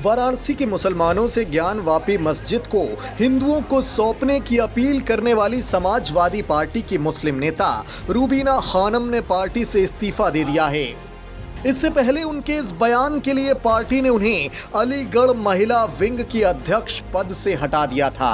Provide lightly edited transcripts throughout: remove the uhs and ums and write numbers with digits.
वाराणसी के मुसलमानों से ज्ञानवापी मस्जिद को हिंदुओं को सौंपने की अपील करने वाली समाजवादी पार्टी की मुस्लिम नेता रूबीना खानम ने पार्टी से इस्तीफा दे दिया है। इससे पहले उनके इस बयान के लिए पार्टी ने उन्हें अलीगढ़ महिला विंग की अध्यक्ष पद से हटा दिया था।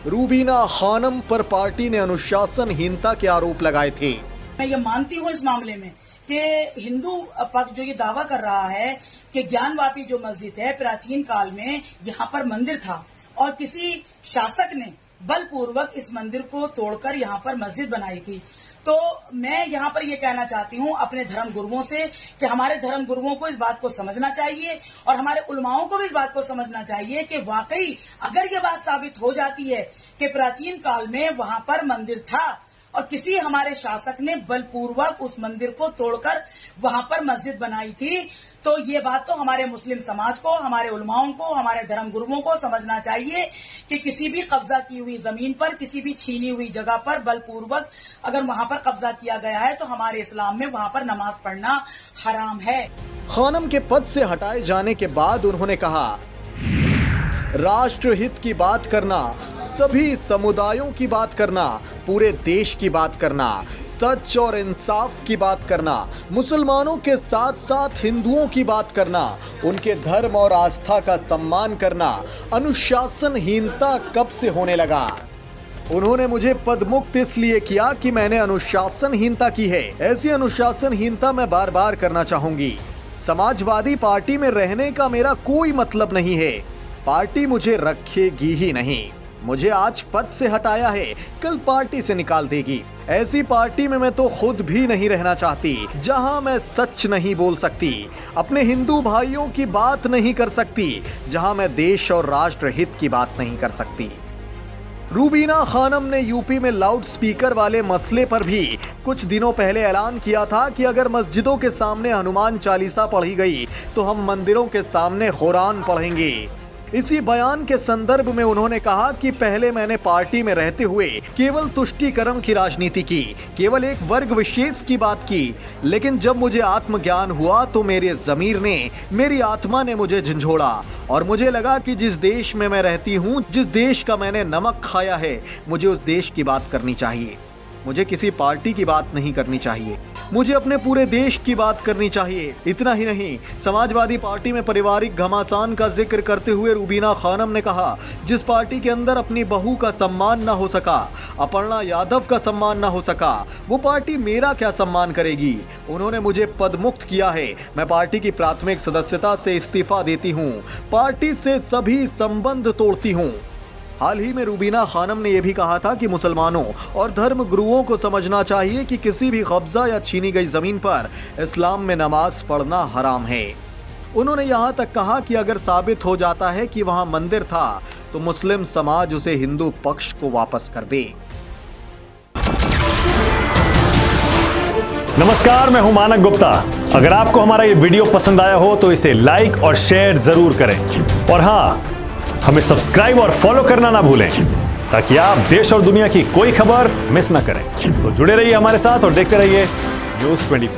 रूबीना खानम पर पार्टी ने अनुशासनहीनता के आरोप लगाए थे। मैं ये मानती हूँ इस मामले में कि हिंदू पक्ष जो ये दावा कर रहा है कि ज्ञानवापी जो मस्जिद है प्राचीन काल में यहाँ पर मंदिर था और किसी शासक ने बलपूर्वक इस मंदिर को तोड़कर यहाँ पर मस्जिद बनाई थी। तो मैं यहाँ पर ये कहना चाहती हूँ अपने धर्म गुरुओं से कि हमारे धर्म गुरुओं को इस बात को समझना चाहिए और हमारे उलमाओं को भी इस बात को समझना चाहिए कि वाकई अगर ये बात साबित हो जाती है कि प्राचीन काल में वहाँ पर मंदिर था और किसी हमारे शासक ने बलपूर्वक उस मंदिर को तोड़कर वहां पर मस्जिद बनाई थी, तो ये बात तो हमारे मुस्लिम समाज को, हमारे उलमाओं को, हमारे धर्म गुरुओं को समझना चाहिए कि किसी भी कब्जा की हुई जमीन पर, किसी भी छीनी हुई जगह पर बलपूर्वक अगर वहां पर कब्जा किया गया है तो हमारे इस्लाम में वहां पर नमाज पढ़ना हराम है। खानम के पद से हटाए जाने के बाद उन्होंने कहा, राष्ट्रहित की बात करना, सभी समुदायों की बात करना, पूरे देश की बात करना, सच और इंसाफ की बात करना, मुसलमानों के साथ साथ हिंदुओं की बात करना, उनके धर्म और आस्था का सम्मान करना, अनुशासनहीनता कब से होने लगा? उन्होंने मुझे पदमुक्त इसलिए किया कि मैंने अनुशासनहीनता की है। ऐसी अनुशासनहीनता मैं बार बार करना चाहूंगी। समाजवादी पार्टी में रहने का मेरा कोई मतलब नहीं है। पार्टी मुझे रखेगी ही नहीं। मुझे आज पद से हटाया है, कल पार्टी से निकाल देगी। ऐसी पार्टी में मैं तो खुद भी नहीं रहना चाहती, जहां मैं सच नहीं बोल सकती, अपने हिंदू भाइयों की बात नहीं कर सकती, जहां मैं देश और राष्ट्र हित की बात नहीं कर सकती। रूबीना खानम ने यूपी में लाउड स्पीकर वाले मसले पर भी कुछ दिनों पहले ऐलान किया था कि अगर मस्जिदों के सामने हनुमान चालीसा पढ़ी गई तो हम मंदिरों के सामने कुरान पढ़ेंगे। इसी बयान के संदर्भ में उन्होंने कहा कि पहले मैंने पार्टी में रहते हुए केवल तुष्टीकरण की राजनीति की, केवल एक वर्ग विशेष की बात की, लेकिन जब मुझे आत्मज्ञान हुआ तो मेरे ज़मीर ने, मेरी आत्मा ने मुझे झंझोड़ा और मुझे लगा कि जिस देश में मैं रहती हूँ, जिस देश का मैंने नमक खाया है, मुझे उस देश की बात करनी चाहिए। मुझे किसी पार्टी की बात नहीं करनी चाहिए, मुझे अपने पूरे देश की बात करनी चाहिए। इतना ही नहीं, समाजवादी पार्टी में पारिवारिक घमासान का जिक्र करते हुए रूबीना खानम ने कहा, जिस पार्टी के अंदर अपनी बहू का सम्मान ना हो सका, अपर्णा यादव का सम्मान ना हो सका, वो पार्टी मेरा क्या सम्मान करेगी? उन्होंने मुझे पदमुक्त किया है। मैं पार्टी की प्राथमिक सदस्यता से इस्तीफा देती हूँ, पार्टी से सभी संबंध तोड़ती हूँ। हाल ही में रूबीना खानम ने यह भी कहा था कि मुसलमानों और धर्म गुरुओं को समझना चाहिए कि किसी भी कब्जा या छीनी गई जमीन पर इस्लाम में नमाज पढ़ना हराम है। उन्होंने यहाँ तक कहा कि अगर साबित हो जाता है कि वहाँ मंदिर था तो मुस्लिम समाज उसे हिंदू पक्ष को वापस कर दे। नमस्कार, मैं हूं मानक गुप्ता। अगर आपको हमारा ये वीडियो पसंद आया हो तो इसे लाइक और शेयर जरूर करें और हाँ, हमें सब्सक्राइब और फॉलो करना ना भूलें ताकि आप देश और दुनिया की कोई खबर मिस ना करें। तो जुड़े रहिए हमारे साथ और देखते रहिए न्यूज़ 24।